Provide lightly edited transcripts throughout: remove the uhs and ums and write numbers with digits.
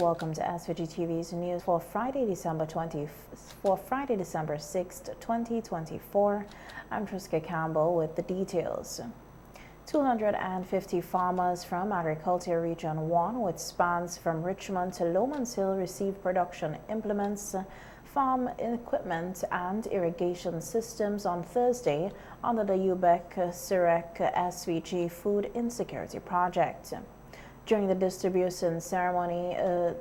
Welcome to SVG-TV's news for Friday, December 6th, 2024. I'm Triska Campbell with the details. 250 farmers from Agriculture Region 1 with spans from Richmond to Lomans Hill received production implements, farm equipment and irrigation systems on Thursday under the UBEC-SIREC SVG Food Insecurity Project. During the distribution ceremony,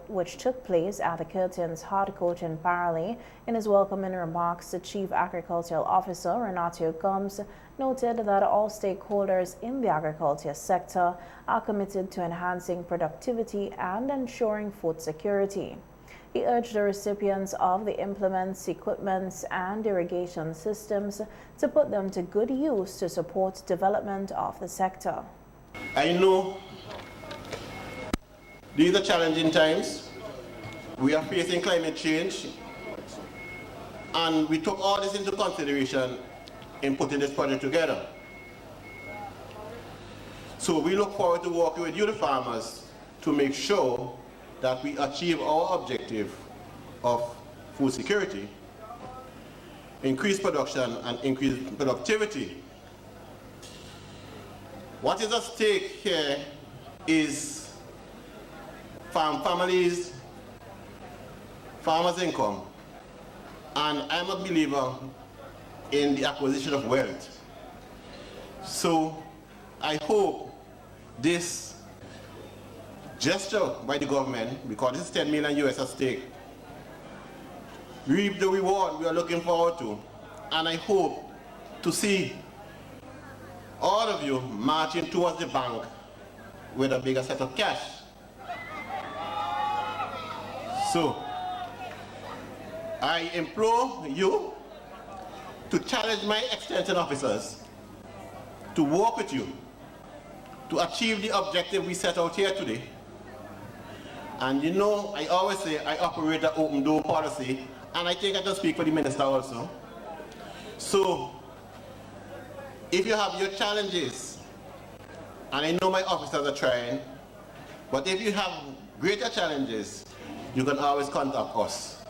which took place at the Curtin's Hard Court in Barley, in his welcoming remarks, the Chief Agricultural Officer, Renato Gomes, noted that all stakeholders in the agriculture sector are committed to enhancing productivity and ensuring food security. He urged the recipients of the implements, equipments, and irrigation systems to put them to good use to support development of the sector. I know these are challenging times. We are facing climate change, and we took all this into consideration in putting this project together. So we look forward to working with you, the farmers, to make sure that we achieve our objective of food security, increase production, and increase productivity. What is at stake here is farm families, farmers' income, and I'm a believer in the acquisition of wealth. So I hope this gesture by the government, because this is $10 million US at stake, reap the reward we are looking forward to. And I hope to see all of you marching towards the bank with a bigger set of cash. So I implore you to challenge my extension officers to work with you to achieve the objective we set out here today. And you know, I always say I operate an open door policy, and I think I can speak for the minister also. So if you have your challenges, and I know my officers are trying, but if you have greater challenges, you can always contact us.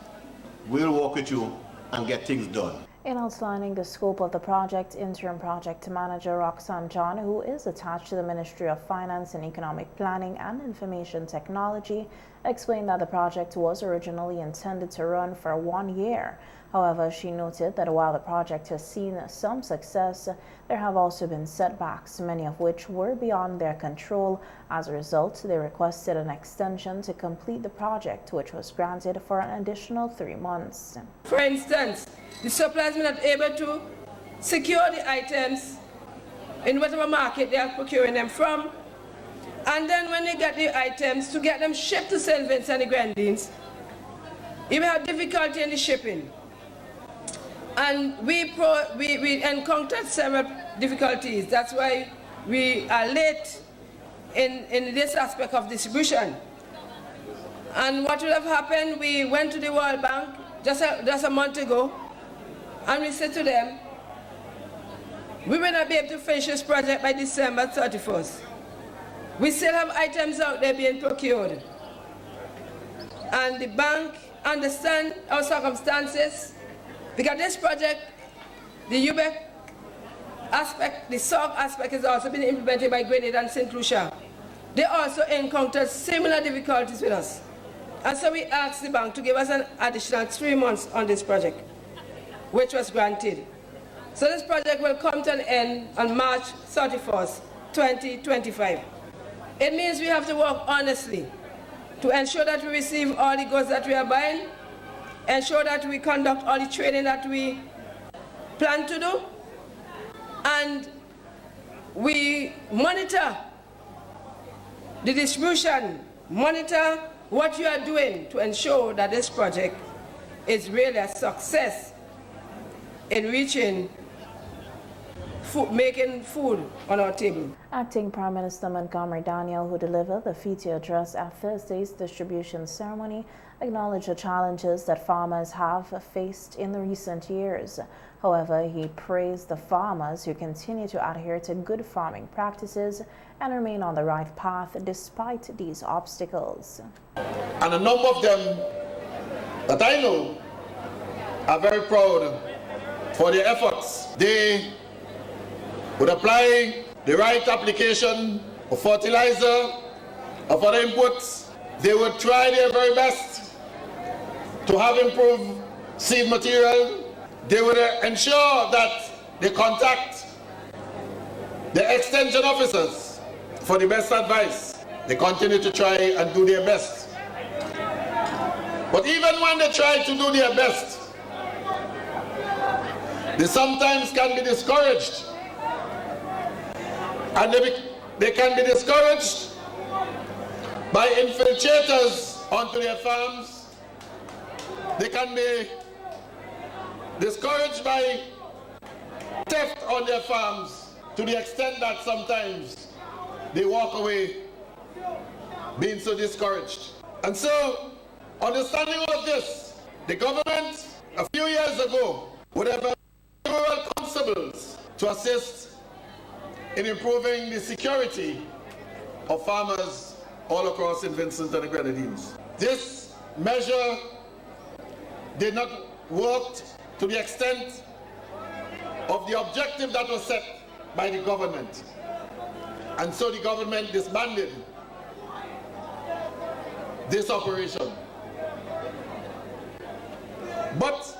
We'll work with you and get things done. In outlining the scope of the project, Interim Project Manager Roxanne John, who is attached to the Ministry of Finance and Economic Planning and Information Technology, explained that the project was originally intended to run for 1 year. However, she noted that while the project has seen some success, there have also been setbacks, many of which were beyond their control. As a result, they requested an extension to complete the project, which was granted for an additional 3 months. For instance, the suppliers were not able to secure the items in whatever market they are procuring them from. And then when they get the items, to get them shipped to St. Vincent and the Grenadines, you will have difficulty in the shipping. And we encountered several difficulties. That's why we are late in this aspect of distribution. And what would have happened, we went to the World Bank just a month ago, and we said to them, we will not be able to finish this project by December 31st. We still have items out there being procured. And the bank understands our circumstances, because this project, the UBEC aspect, the SOG aspect has also been implemented by Grenada and St. Lucia. They also encountered similar difficulties with us. And so we asked the bank to give us an additional 3 months on this project, which was granted. So this project will come to an end on March 31st, 2025. It means we have to work honestly to ensure that we receive all the goods that we are buying, ensure that we conduct all the training that we plan to do, and we monitor the distribution, monitor what you are doing to ensure that this project is really a success in reaching making food on our table. Acting Prime Minister Montgomery Daniel, who delivered the feature address at Thursday's distribution ceremony, acknowledged the challenges that farmers have faced in the recent years. However, he praised the farmers who continue to adhere to good farming practices and remain on the right path despite these obstacles. And a number of them that I know are very proud for their efforts. They would apply the right application of fertilizer, of other inputs. They would try their very best to have improved seed material. They would ensure that they contact the extension officers for the best advice. They continue to try and do their best. But even when they try to do their best, they sometimes can be discouraged. And they can be discouraged by infiltrators onto their farms. They can be discouraged by theft on their farms to the extent that sometimes they walk away being so discouraged. And so, understanding all of this, the government a few years ago would have rural constables to assist in improving the security of farmers all across St. Vincent and the Grenadines. This measure did not work to the extent of the objective that was set by the government. And so the government disbanded this operation. But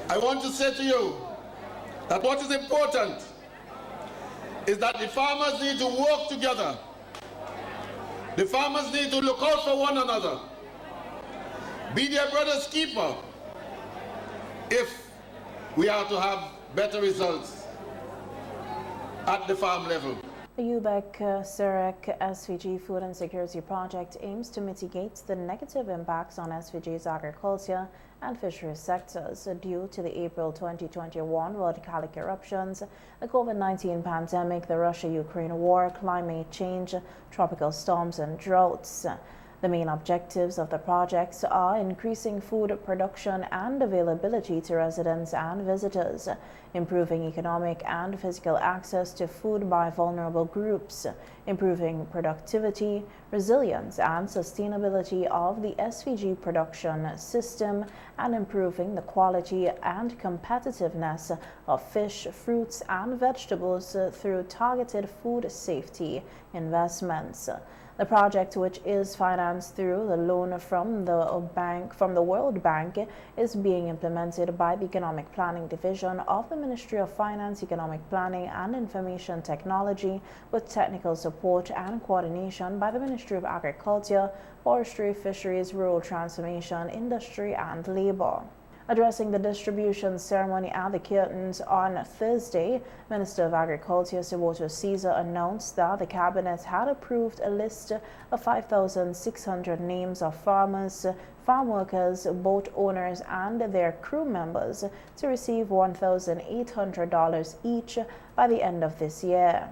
I want to say to you that what is important is that the farmers need to work together. The farmers need to look out for one another. Be their brother's keeper if we are to have better results at the farm level. The UBEC-SIREC SVG Food and Security Project aims to mitigate the negative impacts on SVG's agriculture and fisheries sectors due to the April 2021 volcanic eruptions, the COVID-19 pandemic, the Russia-Ukraine war, climate change, tropical storms and droughts. The main objectives of the projects are increasing food production and availability to residents and visitors, improving economic and physical access to food by vulnerable groups, improving productivity, resilience and sustainability of the SVG production system, and improving the quality and competitiveness of fish, fruits and vegetables through targeted food safety investments. The project, which is financed through the loan from the World Bank, is being implemented by the Economic Planning Division of the Ministry of Finance, Economic Planning and Information Technology, with technical support and coordination by the Ministry of Agriculture, Forestry, Fisheries, Rural Transformation, Industry and Labor. Addressing the distribution ceremony at the Curtains on Thursday, Minister of Agriculture Siboto Caesar announced that the Cabinet had approved a list of 5,600 names of farmers, farm workers, boat owners and their crew members to receive $1,800 each by the end of this year.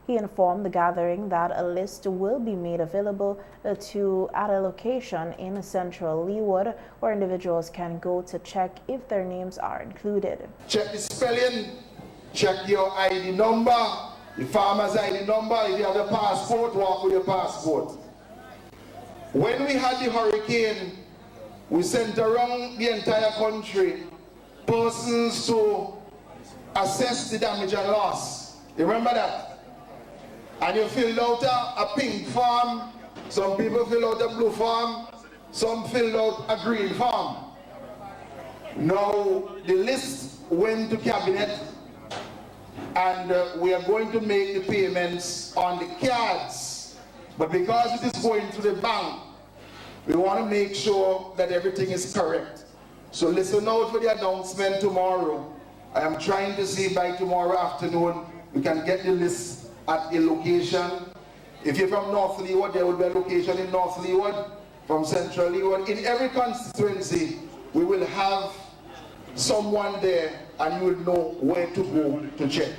He informed the gathering that a list will be made available at a location in central Leeward where individuals can go to check if their names are included. Check the spelling, check your ID number, the farmer's ID number. If you have a passport, walk with your passport. When we had the hurricane, we sent around the entire country persons to assess the damage and loss. You remember that? And you filled out a pink form, some people filled out a blue form, some filled out a green form. Now the list went to Cabinet and we are going to make the payments on the cards. But because it is going to the bank, we want to make sure that everything is correct. So listen out for the announcement tomorrow. I am trying to see by tomorrow afternoon we can get the list at a location. If you're from North Leeward, there will be a location in North Leeward, from Central Leeward. In every constituency, we will have someone there and you will know where to go to check.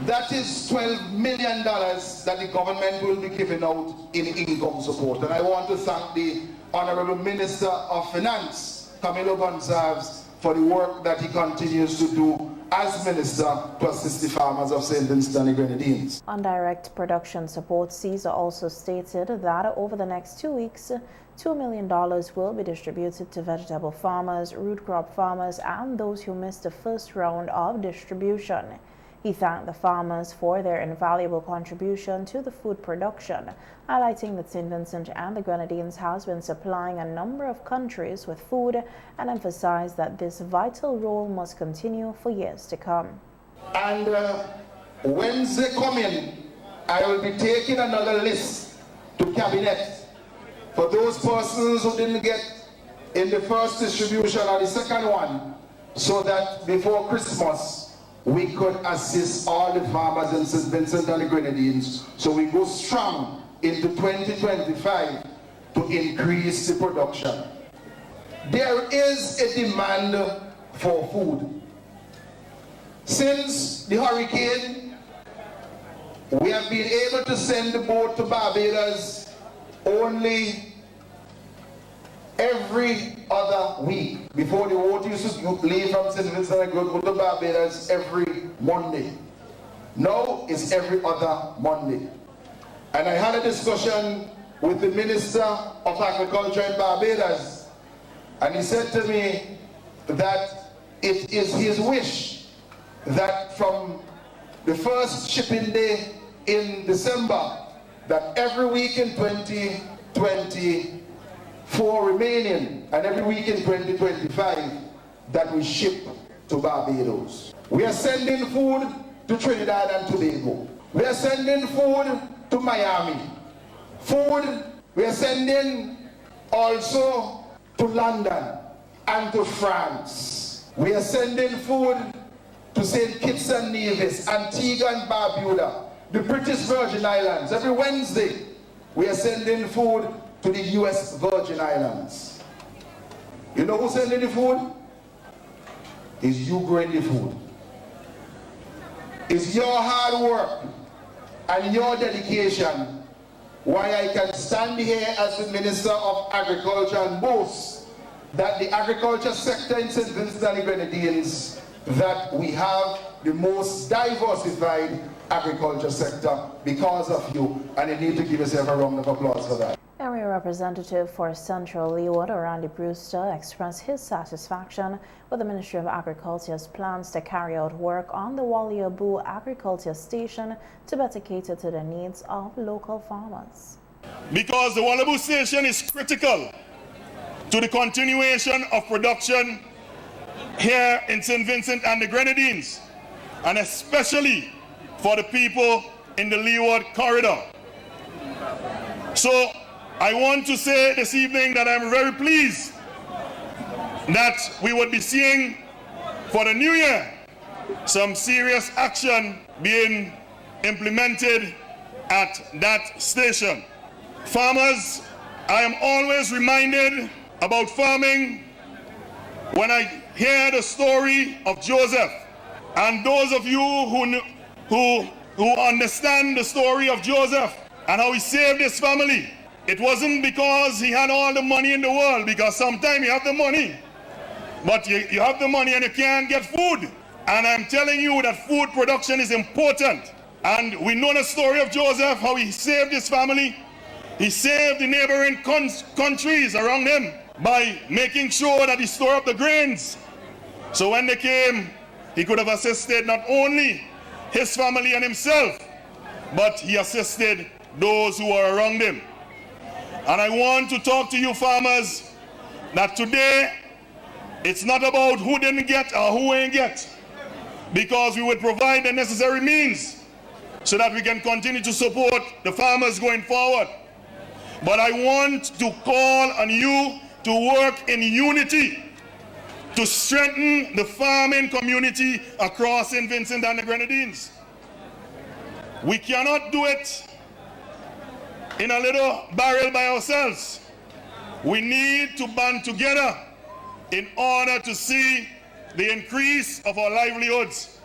That is $12 million that the government will be giving out in income support. And I want to thank the Honorable Minister of Finance, Camilo Gonzalez, for the work that he continues to do as Minister to assist the farmers of St. Vincent and the Grenadines. On direct production support, CESA also stated that over the next 2 weeks, $2 million will be distributed to vegetable farmers, root crop farmers, and those who missed the first round of distribution. He thanked the farmers for their invaluable contribution to the food production, highlighting that St. Vincent and the Grenadines has been supplying a number of countries with food, and emphasized that this vital role must continue for years to come. And Wednesday coming, I will be taking another list to Cabinet for those persons who didn't get in the first distribution or the second one, so that before Christmas, we could assist all the farmers in St. Vincent and the Grenadines, so we go strong into 2025 to increase the production. There is a demand for food. Since the hurricane, we have been able to send the boat to Barbados only every other week. Before, the boat used to leave from St. Vincent and go to Barbados every Monday. Now it's every other Monday. And I had a discussion with the Minister of Agriculture in Barbados, and he said to me that it is his wish that from the first shipping day in December, that every week in 2024 remaining and every week in 2025, that we ship to Barbados. We are sending food to Trinidad and Tobago. We are sending food to Miami. Food we are sending also to London and to France. We are sending food to St. Kitts and Nevis, Antigua and Barbuda, the British Virgin Islands. Every Wednesday, we are sending food to the U.S. Virgin Islands. You know who's sending the food? It's you growing the food. It's your hard work and your dedication why I can stand here as the Minister of Agriculture and boast that the agriculture sector in St. Vincent and the Grenadines, that we have the most diversified agriculture sector because of you, and you need to give yourself a round of applause for that. Area Representative for Central Leeward, Randy Brewster, expressed his satisfaction with the Ministry of Agriculture's plans to carry out work on the Waliabu Agriculture Station to better cater to the needs of local farmers. Because the Waliabu Station is critical to the continuation of production here in St. Vincent and the Grenadines, and especially for the people in the Leeward corridor. So I want to say this evening that I'm very pleased that we would be seeing for the new year some serious action being implemented at that station. Farmers, I am always reminded about farming when I hear the story of Joseph. And those of you who understand the story of Joseph and how he saved his family, it wasn't because he had all the money in the world, because sometimes you have the money, but you have the money and you can't get food. And I'm telling you that food production is important. And we know the story of Joseph, how he saved his family. He saved the neighboring countries around him by making sure that he stored up the grains. So when they came, he could have assisted not only his family and himself, but he assisted those who were around him. And I want to talk to you farmers that today it's not about who didn't get or who ain't get, because we would provide the necessary means so that we can continue to support the farmers going forward. But I want to call on you to work in unity to strengthen the farming community across St. Vincent and the Grenadines. We cannot do it in a little barrel by ourselves. We need to band together in order to see the increase of our livelihoods.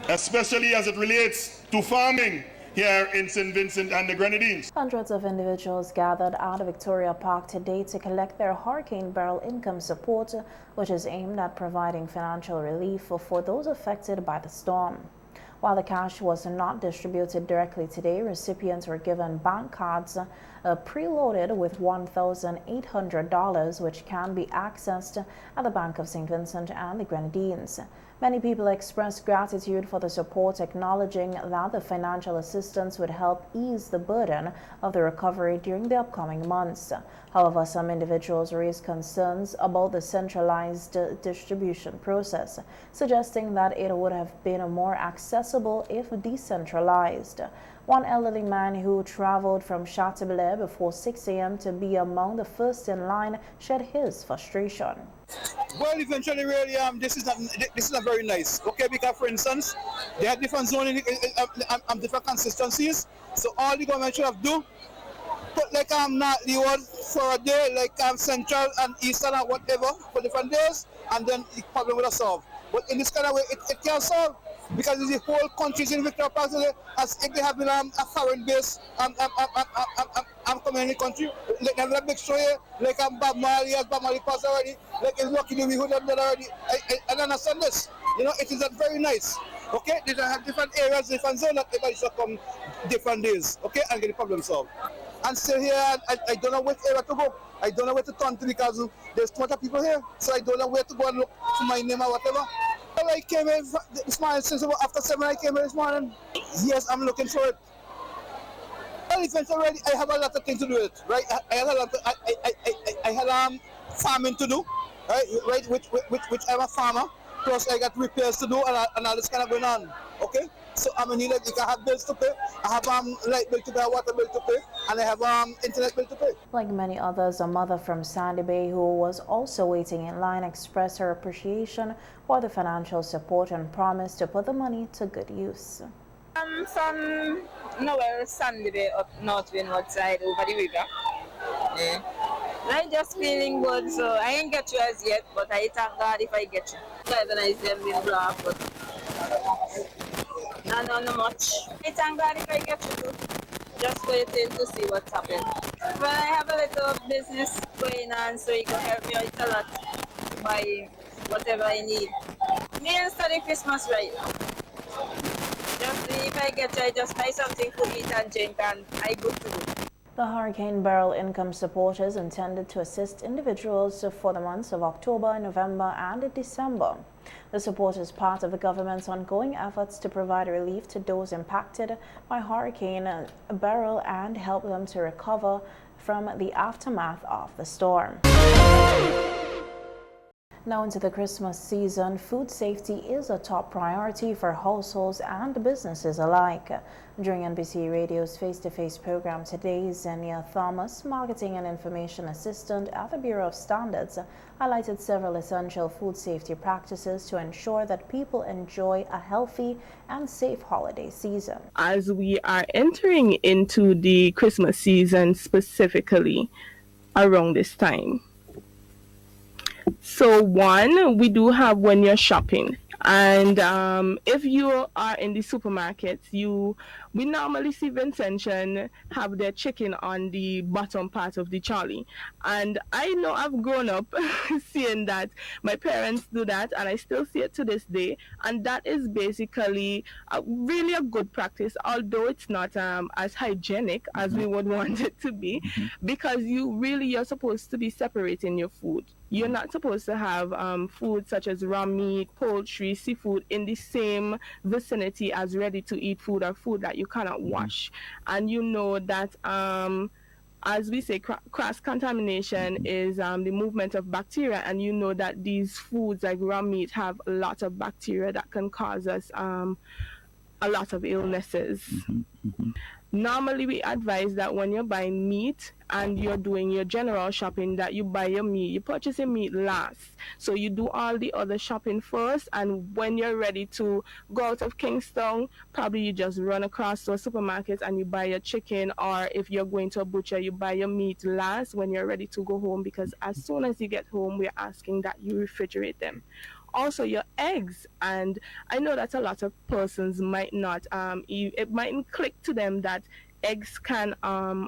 especially as it relates to farming here in St. Vincent and the Grenadines. Hundreds of individuals gathered at Victoria Park today to collect their Hurricane Beryl income support, which is aimed at providing financial relief for those affected by the storm. While the cash was not distributed directly today, recipients were given bank cards preloaded with $1,800, which can be accessed at the Bank of St. Vincent and the Grenadines. Many people expressed gratitude for the support, acknowledging that the financial assistance would help ease the burden of the recovery during the upcoming months. However, some individuals raised concerns about the centralized distribution process, suggesting that it would have been more accessible if decentralized. One elderly man who traveled from Chateaubriand before 6 a.m. to be among the first in line shared his frustration. Well, eventually, really, this is not very nice. Okay, because for instance, they have different zoning and different consistencies. So all the government should have do, put like not the one for a day, like central and eastern and whatever for different days, and then the problem will solve. But in this kind of way, it can't solve, because the whole countries in Victoria Park, as if they have been a foreign base coming in the country, like a big show here, like Bob Marley passed already, like it's lucky we would have done already. I understand this. You know, it is not very nice. Okay, they have different areas, different zones, that everybody should come different days, okay, and get the problem solved. And still here, I don't know which area to go. I don't know where to turn to, because there's too much people here, so I don't know where to go and look for my name or whatever. Well, I came in this morning, since about after 7 I came in this morning. Yes, I'm looking for it. Well, eventually already, I have a lot of things to do with it, right? I had farming to do, right? Which I'm a farmer. Plus, I got repairs to do and all this kind of going on. Okay, so I'm in need. Like, I have bills to pay. I have light bill to pay, water bill to pay, and I have internet bill to pay. Like many others, a mother from Sandy Bay who was also waiting in line expressed her appreciation for the financial support and promised to put the money to good use. I'm from Sandy Bay, up north windward side over the river. Yeah. I'm just feeling good, so I ain't get you as yet, but I thank God if I get you. Even I them in black, but not much. I thank God if I get you too. Just waiting to see what's happening. Well, I have a little business going on, so you can help me out a lot to buy whatever I need. Me and study Christmas right now. Just if I get you, I just buy something to eat and drink, and I good to go. The Hurricane Beryl income support is intended to assist individuals for the months of October, November, and December. The support is part of the government's ongoing efforts to provide relief to those impacted by Hurricane Beryl and help them to recover from the aftermath of the storm. Now into the Christmas season, food safety is a top priority for households and businesses alike. During NBC Radio's face-to-face program today, Zenia Thomas, Marketing and Information Assistant at the Bureau of Standards, highlighted several essential food safety practices to ensure that people enjoy a healthy and safe holiday season. As we are entering into the Christmas season, specifically around this time, so one, we do have when you're shopping, and if you are in the supermarkets, we normally see Vincentian have their chicken on the bottom part of the trolley, and I know I've grown up seeing that. My parents do that, and I still see it to this day, and that is basically really a good practice, although it's not as hygienic as we would want it to be, because you're supposed to be separating your food. You're not supposed to have food such as raw meat, poultry, seafood in the same vicinity as ready-to-eat food or food that you cannot wash. And you know that, as we say, cross-contamination is the movement of bacteria, and you know that these foods like raw meat have a lot of bacteria that can cause us a lot of illnesses. Normally, we advise that when you're buying meat and you're doing your general shopping, that you buy your meat, you purchase your meat last. So you do all the other shopping first, and when you're ready to go out of Kingston, probably you just run across to a supermarket and you buy your chicken, or if you're going to a butcher, you buy your meat last when you're ready to go home, because as soon as you get home, we're asking that you refrigerate them. also your eggs. And I know that a lot of persons might not, it mightn't click to them that eggs can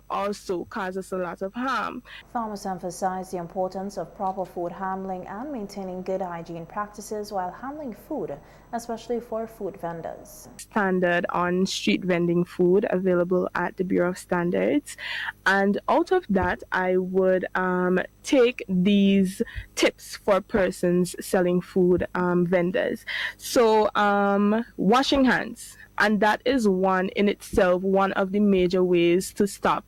also cause us a lot of harm. Farmers emphasize the importance of proper food handling and maintaining good hygiene practices while handling food, especially for food vendors. Standard on street vending food available at the Bureau of Standards. And out of that, I would take these tips for persons selling food vendors. So washing hands. And that is one in itself, one of the major ways to stop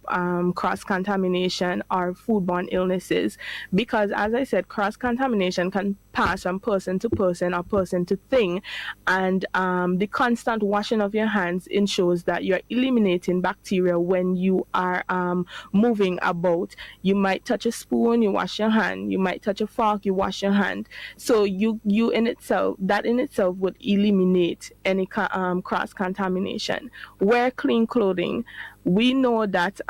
cross-contamination or foodborne illnesses. Because as I said, cross-contamination can pass from person to person or person to thing. And the constant washing of your hands ensures that you're eliminating bacteria when you are moving about. You might touch a spoon, you wash your hand. You might touch a fork, you wash your hand. So that in itself would eliminate any cross-contamination. Wear clean clothing. We know that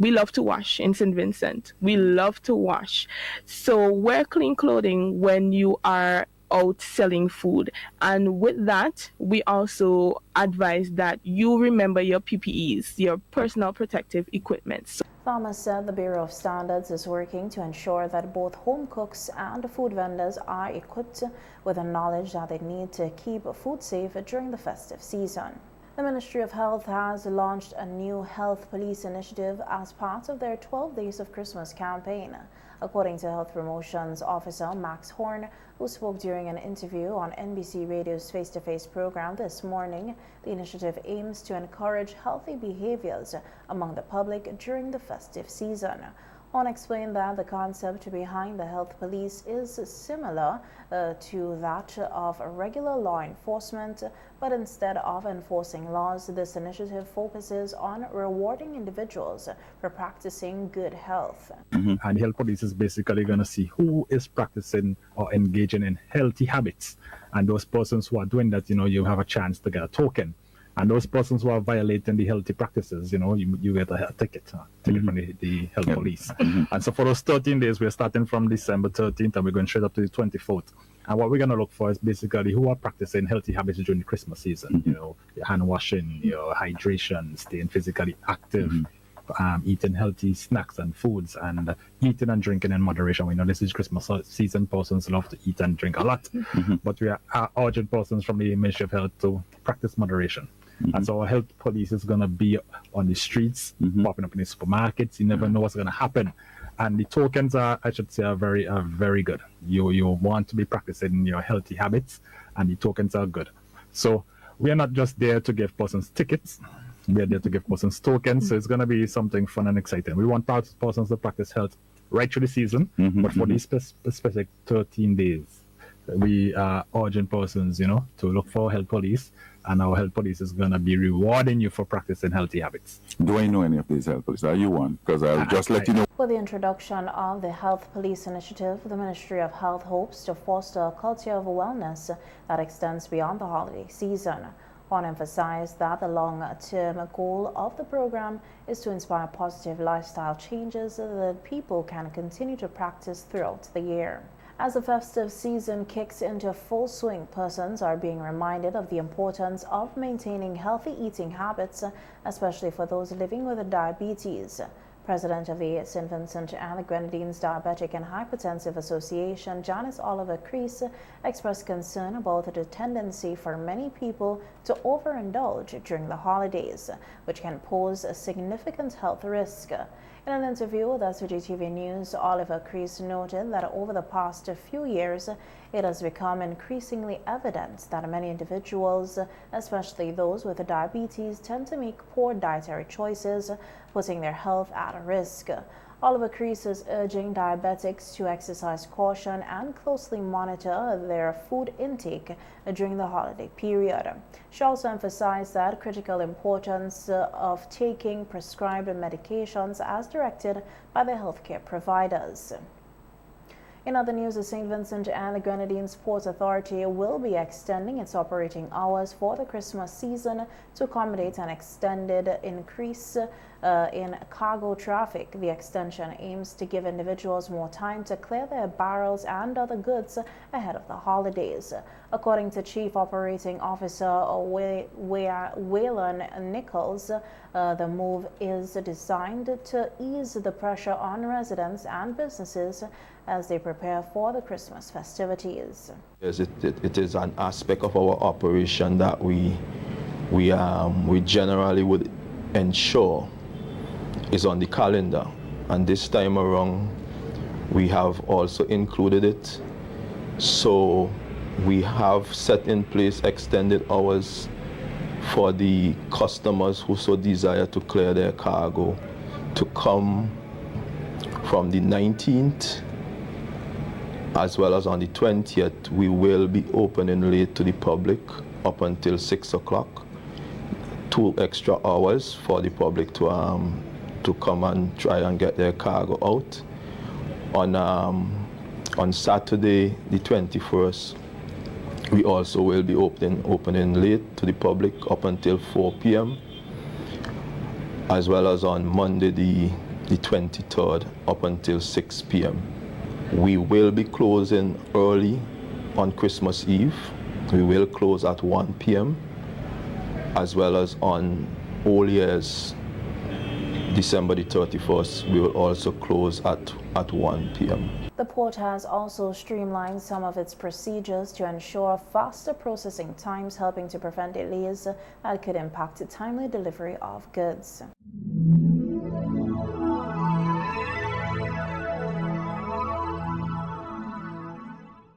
we love to wash in St. Vincent. We love to wash. So wear clean clothing when you are out selling food. And with that, we also advise that you remember your PPEs, your personal protective equipment. Farmers said the Bureau of Standards is working to ensure that both home cooks and food vendors are equipped with the knowledge that they need to keep food safe during the festive season. The Ministry of Health has launched a new health police initiative as part of their 12 Days of Christmas campaign. According to Health Promotions Officer Max Horn, who spoke during an interview on NBC Radio's face-to-face program this morning, the initiative aims to encourage healthy behaviors among the public during the festive season. Horn explained that the concept behind the health police is similar to that of regular law enforcement, but instead of enforcing laws, this initiative focuses on rewarding individuals for practicing good health. And the health police is basically going to see who is practicing or engaging in healthy habits. And those persons who are doing that, you have a chance to get a token. And those persons who are violating the healthy practices, you get a ticket from the health police. And so for those 13 days, we're starting from December 13th and we're going straight up to the 24th. And what we're going to look for is basically who are practicing healthy habits during the Christmas season. Your hand washing, your hydration, staying physically active, eating healthy snacks and foods, and eating and drinking in moderation. We know this is Christmas season. Persons love to eat and drink a lot. But we are urging persons from the Ministry of Health to practice moderation. And so our health police is going to be on the streets, popping up in the supermarkets. You never know what's going to happen. And the tokens are, I should say, are very good. You want to be practicing your healthy habits, and the tokens are good. So we are not just there to give persons tickets. We are there to give persons tokens. So it's going to be something fun and exciting. We want persons to practice health right through the season, but for these specific 13 days, we are urging persons, to look for health police, and our health police is going to be rewarding you for practicing healthy habits. Do I know any of these health police? Are you one? Because I'll just let you know. With the introduction of the Health Police Initiative, the Ministry of Health hopes to foster a culture of wellness that extends beyond the holiday season. Horn emphasized that the long-term goal of the program is to inspire positive lifestyle changes that people can continue to practice throughout the year. As the festive season kicks into full swing, persons are being reminded of the importance of maintaining healthy eating habits, especially for those living with diabetes. President of the St. Vincent and the Grenadines Diabetic and Hypertensive Association, Janice Oliver Crease, expressed concern about the tendency for many people to overindulge during the holidays, which can pose a significant health risk. In an interview with SVGTV News, Oliver Crease noted that over the past few years, it has become increasingly evident that many individuals, especially those with diabetes, tend to make poor dietary choices, putting their health at risk. Oliver Crease is urging diabetics to exercise caution and closely monitor their food intake during the holiday period. She also emphasized that critical importance of taking prescribed medications as directed by the healthcare providers. In other news, the St. Vincent and the Grenadines Port Authority will be extending its operating hours for the Christmas season to accommodate an extended increase in cargo traffic. The extension aims to give individuals more time to clear their barrels and other goods ahead of the holidays. According to Chief Operating Officer Waylon Nichols, the move is designed to ease the pressure on residents and businesses as they prepare for the Christmas festivities. Yes, it is an aspect of our operation that we generally would ensure is on the calendar, and this time around we have also included it. So we have set in place extended hours for the customers who so desire to clear their cargo to come from the 19th as well as on the 20th. We will be opening late to the public up until 6 o'clock. 2 extra hours for the public to come and try and get their cargo out. On Saturday, the 21st, we also will be opening late to the public up until 4 p.m. as well as on Monday, the 23rd, up until 6 p.m. We will be closing early on Christmas Eve. We will close at 1 p.m. as well as on All Year's December the 31st, we will also close at 1 p.m. The port has also streamlined some of its procedures to ensure faster processing times, helping to prevent delays that could impact the timely delivery of goods.